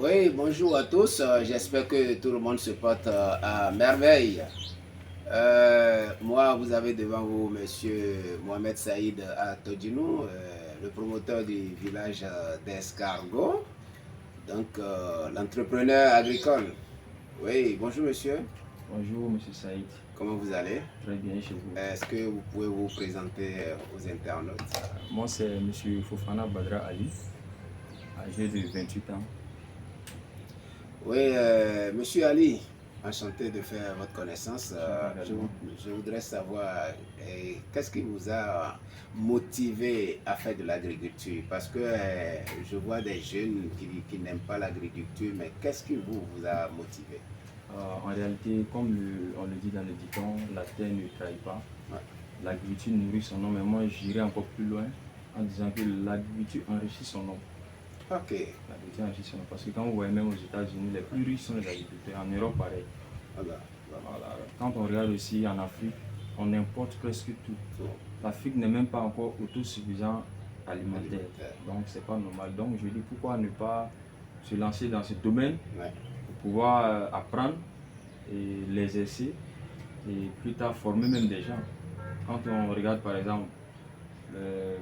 Oui, bonjour à tous. J'espère que tout le monde se porte à merveille. Moi, vous avez devant vous Monsieur Mohamed Saïd Atodjinou, le promoteur du village d'Escargot, donc l'entrepreneur agricole. Oui, bonjour monsieur. Bonjour Monsieur Saïd, Comment vous allez? très bien chez vous. Est-ce que vous pouvez vous présenter aux internautes? Moi c'est Monsieur Fofana Badra Ali, âgé de 28 ans. Oui, Monsieur Ali, enchanté de faire votre connaissance. Également. Je voudrais savoir qu'est-ce qui vous a motivé à faire de l'agriculture? Parce que je vois des jeunes qui n'aiment pas l'agriculture, mais qu'est-ce qui vous a motivé? En réalité, comme on le dit dans le dicton, la terre ne trahit pas. Ouais. L'agriculture nourrit son homme, mais moi j'irai encore plus loin en disant que l'agriculture enrichit son homme. Ok. L'agriculture enrichit son homme. Parce que quand vous voyez même aux États-Unis, les plus riches sont les agriculteurs. En Europe, pareil. Voilà. Voilà. Quand on regarde aussi en Afrique, on importe presque tout. Tout. L'Afrique n'est même pas encore autosuffisant alimentaire. Donc c'est pas normal. Donc je dis pourquoi ne pas se lancer dans ce domaine Ouais. pour pouvoir apprendre et les essais et plus tard former même des gens. Quand on regarde par exemple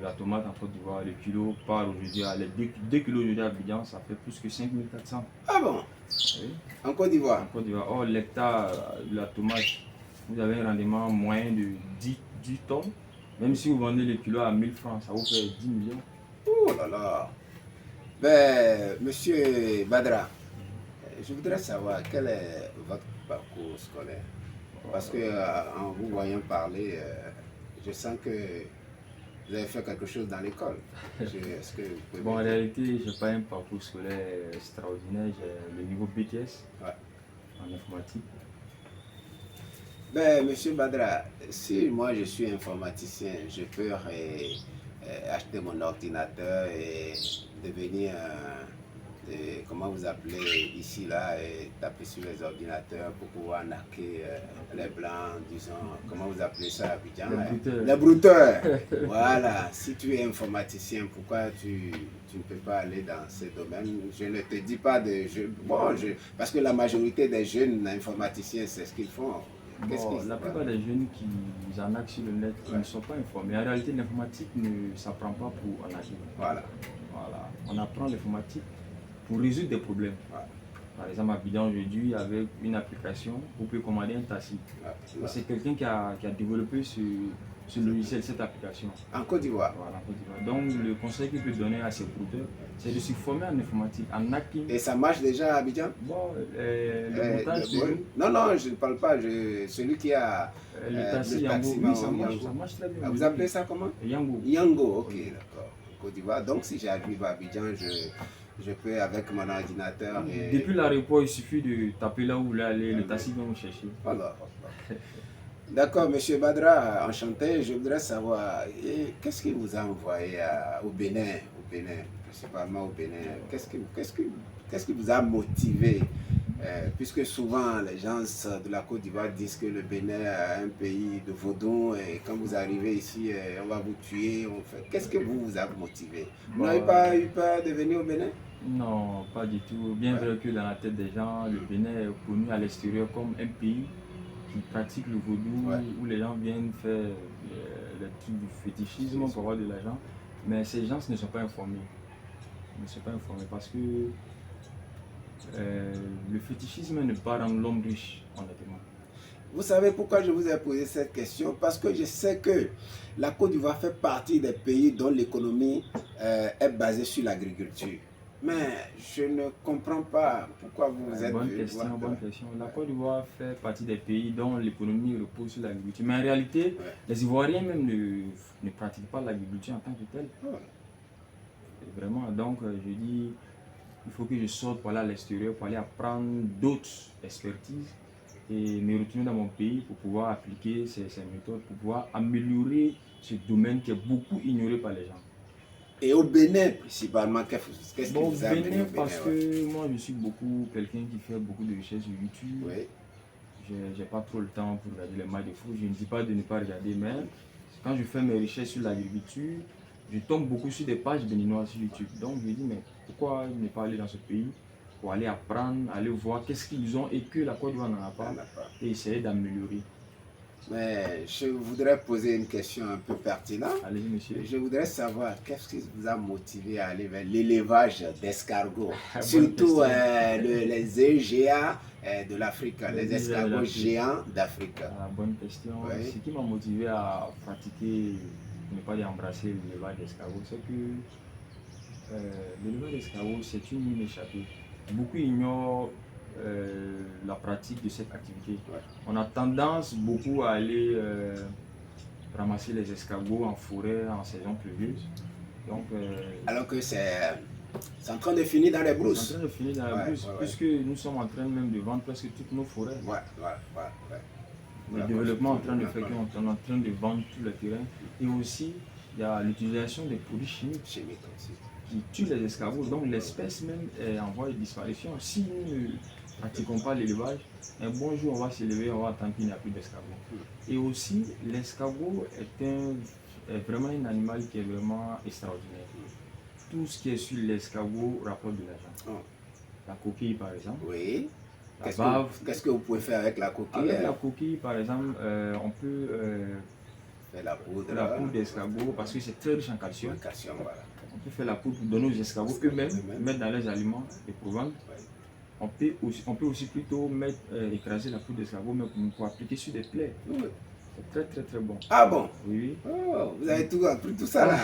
la tomate en Côte d'Ivoire, le kilo part aujourd'hui à les 2 kilos aujourd'hui à Abidjan, ça fait plus que 5400. Ah bon? Oui, En Côte en d'Ivoire? Côte d'Ivoire. Or l'hectare de la tomate, vous avez un rendement moyen de 10 tonnes. Même si vous vendez le kilo à 1000 francs, ça vous fait 10 millions. Oh là là! Ben, Monsieur Badra, je voudrais savoir quel est votre parcours scolaire. Parce que en vous voyant parler, je sens que vous avez fait quelque chose dans l'école. Est-ce que vous pouvez Bon, en me dire? réalité, je n'ai pas un parcours scolaire extraordinaire. J'ai le niveau BTS Ouais. en informatique. Ben, Monsieur Badra, si moi je suis informaticien, je peux acheter mon ordinateur et devenir comment vous appelez ici là et taper sur les ordinateurs pour pouvoir narquer les blancs, disons, comment vous appelez ça à Abidjan? Les brouteurs. Les brouteurs. Voilà, si tu es informaticien, pourquoi tu ne peux pas aller dans ces domaines? Je ne te dis pas de parce que la majorité des jeunes informaticiens, c'est ce qu'ils font. Bon, la plupart des jeunes qui en acquent sur le net, ils ne sont pas informés. En réalité, l'informatique ne s'apprend pas pour en agir. Voilà. Voilà. On apprend l'informatique pour résoudre des problèmes. Voilà. Par exemple, à Bidon aujourd'hui, avec une application, vous pouvez commander un taxi. Voilà. C'est quelqu'un qui a développé ce logiciel, cette application. En Côte d'Ivoire. Voilà, en Côte d'Ivoire. Donc, le conseil qu'il peut donner à ses producteurs, c'est de se former en informatique, en hacking. Et ça marche déjà à Abidjan? Bon, le montage, non, non, je ne parle pas. Celui qui a le taxi Yango, oui, ça marche très bien. Ah, vous appelez ça comment? Yango. Yango, ok, d'accord. Côte d'Ivoire. Donc, si j'arrive à Abidjan, je peux avec mon ordinateur. Depuis l'aéroport, il suffit de taper là où vous voulez aller, le taxi vient vous chercher. Alors, d'accord, Monsieur Badra, enchanté. Je voudrais savoir, qu'est-ce qui vous a envoyé au Bénin, principalement au Bénin? Qu'est-ce qui vous a motivé? Puisque souvent les gens de la Côte d'Ivoire disent que le Bénin est un pays de vaudou et quand vous arrivez ici, on va vous tuer. Qu'est-ce que vous a motivé? Vous n'avez pas eu peur de venir au Bénin? Non, pas du tout. Bien vrai que dans la tête des gens, le Bénin est connu à l'extérieur comme un pays qui pratique le vaudou, où les gens viennent faire les trucs du fétichisme pour avoir de l'argent. Mais ces gens ne sont pas informés. Ils ne sont pas informés parce que le fétichisme ne pas rendre l'homme riche, honnêtement. Vous savez pourquoi je vous ai posé cette question? Parce que je sais que la Côte d'Ivoire fait partie des pays dont l'économie est basée sur l'agriculture. Mais je ne comprends pas pourquoi vous êtes venu. Bonne question. La Côte d'Ivoire fait partie des pays dont l'économie repose sur l'agriculture. Mais en réalité, les Ivoiriens même ne pratiquent pas l'agriculture en tant que telle. Vraiment, donc je dis, il faut que je sorte pour aller à l'extérieur, pour aller apprendre d'autres expertises et me retourner dans mon pays pour pouvoir appliquer ces méthodes, pour pouvoir améliorer ce domaine qui est beaucoup ignoré par les gens. Et au Bénin, principalement, qu'est-ce que vous avez Bénin, parce que moi, je suis quelqu'un qui fait beaucoup de recherches sur YouTube. Oui. Je n'ai pas trop le temps pour regarder les matchs de foot. Je ne dis pas de ne pas regarder, mais quand je fais mes recherches sur l'agriculture, je tombe beaucoup sur des pages béninoises sur YouTube. Donc, je me dis, mais pourquoi ne pas aller dans ce pays pour aller apprendre, aller voir qu'est-ce qu'ils ont et que la Côte d'Ivoire n'en a pas, et essayer d'améliorer. Mais je voudrais poser une question un peu pertinente. Allez-y, monsieur. Je voudrais savoir qu'est-ce qui vous a motivé à aller vers l'élevage d'escargots, Bonne surtout question. les EGA de l'Afrique, les escargots géants d'Afrique. Bonne question. Oui. Ce qui m'a motivé à pratiquer, ne pas dire embrasser l'élevage d'escargots, c'est que l'élevage d'escargots, c'est une mine échappée. Beaucoup ignorent la pratique de cette activité. Ouais. On a tendance beaucoup à aller ramasser les escargots en forêt en saison pluvieuse. Donc, alors que c'est en train de finir dans les brousses. C'est en train de finir dans la brousse, puisque nous sommes en train même de vendre presque toutes nos forêts. Le développement est en train de faire qu'on est en train de vendre tout le terrain. Et aussi, il y a l'utilisation des produits chimiques qui tuent les escargots. Donc l'espèce même est en voie de disparition. Si nous ne pratiquons pas l'élevage, un bon jour on va s'élever, on va attendre qu'il n'y a plus d'escargots. Et aussi, l'escargot est vraiment un animal qui est vraiment extraordinaire. Tout ce qui est sur l'escargot rapporte de l'argent. La coquille par exemple. Oui. Qu'est-ce que vous pouvez faire avec la coquille? Avec la coquille par exemple, on peut faire la poudre d'escargot parce que c'est très riche en calcium. Voilà. On peut faire la poudre pour donner aux escargots eux-mêmes, mettre dans les aliments et pour vendre. On peut aussi plutôt écraser la poudre d'escargot pour appliquer sur des plaies. C'est très très bon. Ah bon? Oui. Oh, vous avez tout appris tout ça là.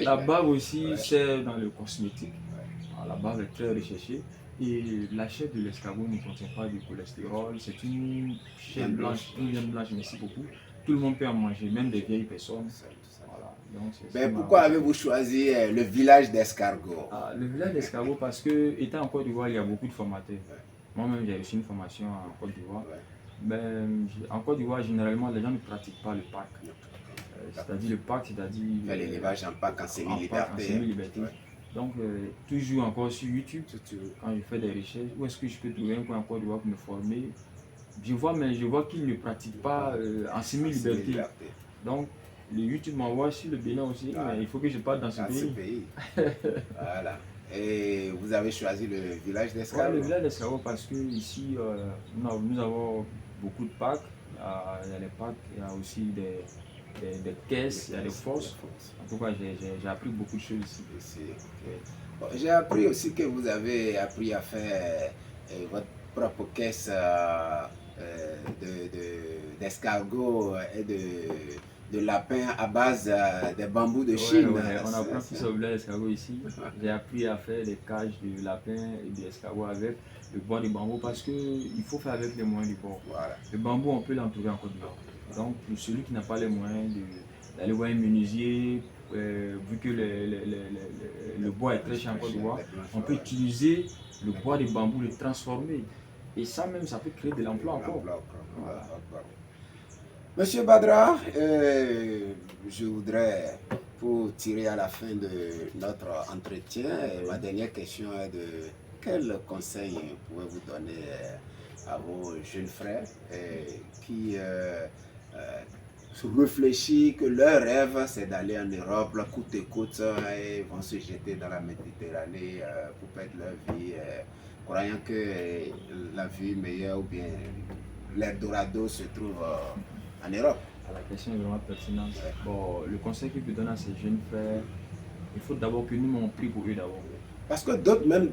La bave aussi, c'est dans le cosmétique. La bave est très recherchée. Et la chair de l'escargot ne contient pas de cholestérol. C'est une chair blanche, une viande blanche, merci beaucoup. Tout le monde peut en manger, même des vieilles personnes. Voilà. Donc, mais pourquoi avez-vous choisi le village d'escargot? Le village d'escargot parce que, étant en Côte d'Ivoire, il y a beaucoup de formateurs. Moi-même, j'ai reçu une formation en Côte d'Ivoire. Ben, en Côte d'Ivoire, généralement, les gens ne pratiquent pas le parc. C'est-à-dire le parc, c'est-à-dire l'élevage en parc en semi-liberté. Donc, toujours encore sur YouTube, quand je fais des recherches, où est-ce que je peux trouver un coin en Côte d'Ivoire pour me former? Je vois qu'ils ne pratiquent pas en semi-liberté. Donc, le YouTube m'envoie sur le Bénin aussi, mais il faut que je parte dans ce pays. Voilà. Et vous avez choisi le village d'escargot? Le village d'escargot parce que ici, nous avons beaucoup de parcs. Il y a les parcs, il y a aussi des caisses, il y a des fosses. En tout cas, j'ai appris beaucoup de choses ici. Bon, j'ai appris aussi que vous avez appris à faire votre propre caisse d'escargot et de lapins à base des bambous de Chine. On apprend tout ça au village d'escargot ici. J'ai appris à faire des cages de lapins et d'escargot avec le bois de bambou parce qu'il faut faire avec les moyens du bord. Voilà. Le bambou, on peut l'entourer en Côte d'Ivoire. Donc, pour celui qui n'a pas les moyens d'aller voir un menuisier, vu que le bois est très cher en Côte d'Ivoire, on peut utiliser le bois de bambou, le transformer. Et ça même, ça peut créer de l'emploi encore. Voilà. Monsieur Badra, je voudrais, pour tirer à la fin de notre entretien, ma dernière question est de quel conseil pouvez-vous donner à vos jeunes frères qui réfléchissent que leur rêve c'est d'aller en Europe, coûte et coûte, et vont se jeter dans la Méditerranée pour perdre leur vie, croyant que la vie meilleure ou bien l'Eldorado se trouve en Europe? La question est vraiment pertinente. Bon, le conseil que je donne à ces jeunes frères, il faut d'abord que nous on prie pour eux d'abord. Parce que d'autres même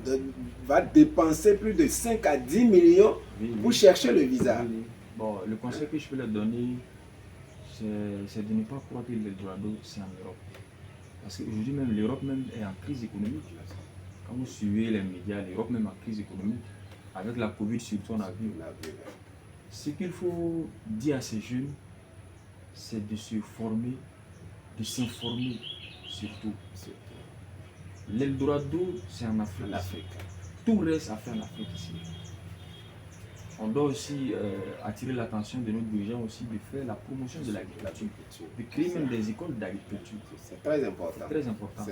vont dépenser plus de 5 à 10 millions pour chercher le visa. Bon, le conseil que je peux leur donner, c'est de ne pas croire que l'Eldorado c'est en Europe. Parce qu'aujourd'hui même, l'Europe même est en crise économique. Quand vous suivez les médias, l'Europe même en crise économique. Avec la Covid surtout, on a vu. Ce qu'il faut dire à ces jeunes, c'est de se former, de s'informer surtout. L'Eldorado, c'est en Afrique. Tout reste à faire en Afrique ici. On doit aussi attirer l'attention de nos dirigeants aussi de faire la promotion de l'agriculture, de créer même des écoles d'agriculture. C'est très important. Très important.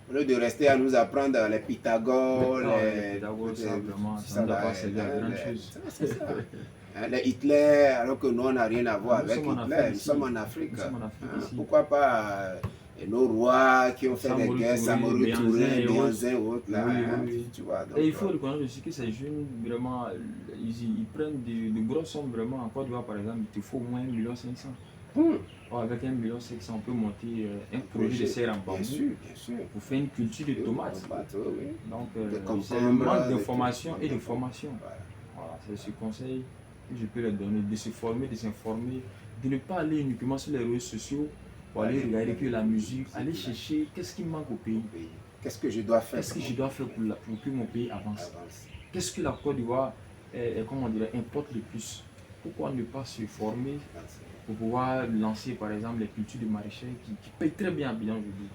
Au lieu de rester à nous apprendre les Pythagore, ça ne doit pas servir à grand chose. Les Hitler, alors que nous on n'a rien à voir avec Hitler, nous sommes en Afrique. Pourquoi pas Et nos rois qui ont fait des Samori guerres, Touré, Samori Touré, Béhanzin Béhanzin et autres, là, Oui, hein, oui, oui. tu vois. Donc, Et il faut reconnaître aussi que ces jeunes, vraiment, ils prennent de grosses sommes vraiment. En Côte d'Ivoire, par exemple, il te faut au moins 1,5 million. Avec 1,5 million, on peut monter un projet de serre en bambou. Bien sûr. Pour faire une culture de tomates. Oui. Donc, De c'est le manque de d'information et de tout. formation. Voilà, c'est ce conseil que je peux leur donner, de se former, de s'informer, de ne pas aller uniquement sur les réseaux sociaux pour aller regarder que la musique, aller chercher qu'est-ce qui manque au pays. Qu'est-ce que je dois faire Qu'est-ce que je dois faire pour que mon pays avance. Qu'est-ce que la Côte d'Ivoire, comment on dirait, importe le plus. Pourquoi ne pas se former pour pouvoir lancer par exemple les cultures de maraîchage qui payent très bien à Abidjan aujourd'hui.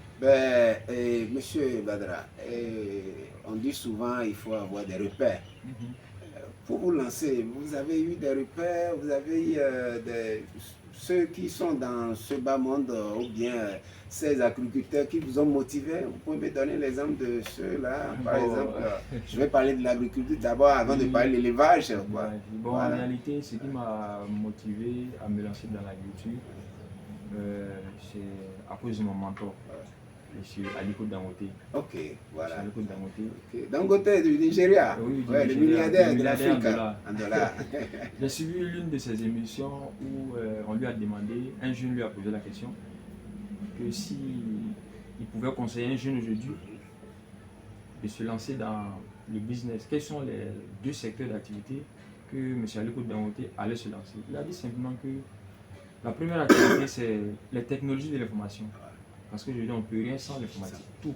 Monsieur Badra, on dit souvent qu'il faut avoir des repères. Pour vous lancer, vous avez eu des repères, vous avez eu ceux qui sont dans ce bas monde ou bien ces agriculteurs qui vous ont motivé. Vous pouvez me donner l'exemple de ceux-là. Par exemple, je vais parler de l'agriculture d'abord avant de parler de l'élevage. Bon, en réalité, ce qui m'a motivé à me lancer dans l'agriculture, c'est à cause de mon mentor. Je suis Aliko Dangote. Ok, voilà. Aliko Dangote. Okay. Dangote du Nigeria. Oui, le milliardaire de l'Afrique. En dollars. J'ai suivi l'une de ses émissions où on lui a demandé, un jeune lui a posé la question, que si il pouvait conseiller un jeune aujourd'hui de se lancer dans le business, quels sont les 2 secteurs d'activité que M. Aliko Dangote allait se lancer. Il a dit simplement que la première activité, c'est les technologies de l'information. Parce qu'aujourd'hui, on ne peut rien sans l'informatique. Tout.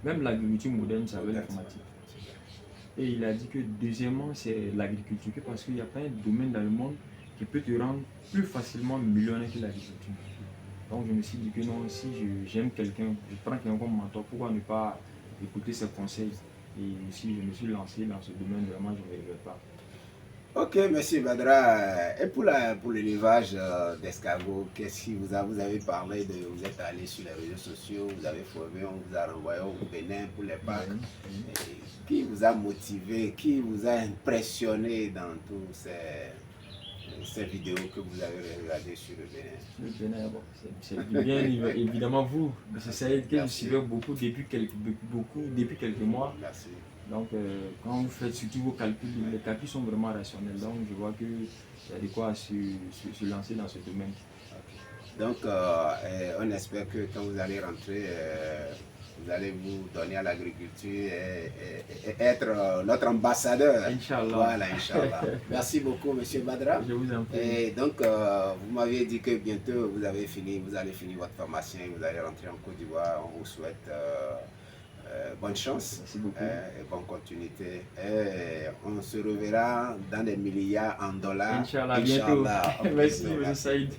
Même l'agriculture moderne, ça veut l'informatique. Et il a dit que deuxièmement, c'est l'agriculture. Parce qu'il n'y a pas un domaine dans le monde qui peut te rendre plus facilement millionnaire que l'agriculture. Donc je me suis dit que non, si j'aime quelqu'un, je prends quelqu'un comme mentor, pourquoi ne pas écouter ses conseils. Et si je me suis lancé dans ce domaine, vraiment, je ne regrette pas. Ok, monsieur Badra, et pour l'élevage d'escargots, qu'est-ce qui vous avez parlé de, vous êtes allé sur les réseaux sociaux, vous avez formé, on vous a renvoyé au Bénin pour les parcs. Qui vous a motivé, qui vous a impressionné dans toutes ces vidéos que vous avez regardées sur le Bénin? Le Bénin, bon, c'est bien évidemment vous, c'est Saïd que je suivais beaucoup depuis quelques mois. Merci. Donc, quand vous faites surtout vos calculs, les calculs sont vraiment rationnels. Donc, je vois qu'il y a de quoi se lancer dans ce domaine. Donc, on espère que quand vous allez rentrer, vous allez vous donner à l'agriculture et être notre ambassadeur. Inch'Allah. Voilà, Inch'Allah. Merci beaucoup, monsieur Badra. Je vous en prie. Et donc, vous m'aviez dit que bientôt vous allez finir votre formation et vous allez rentrer en Côte d'Ivoire. On vous souhaite bonne chance. Merci beaucoup. Et bonne continuité. Et on se reverra dans des milliards en dollars. Inch'Allah, bientôt. Merci, Okay, M. Saïd.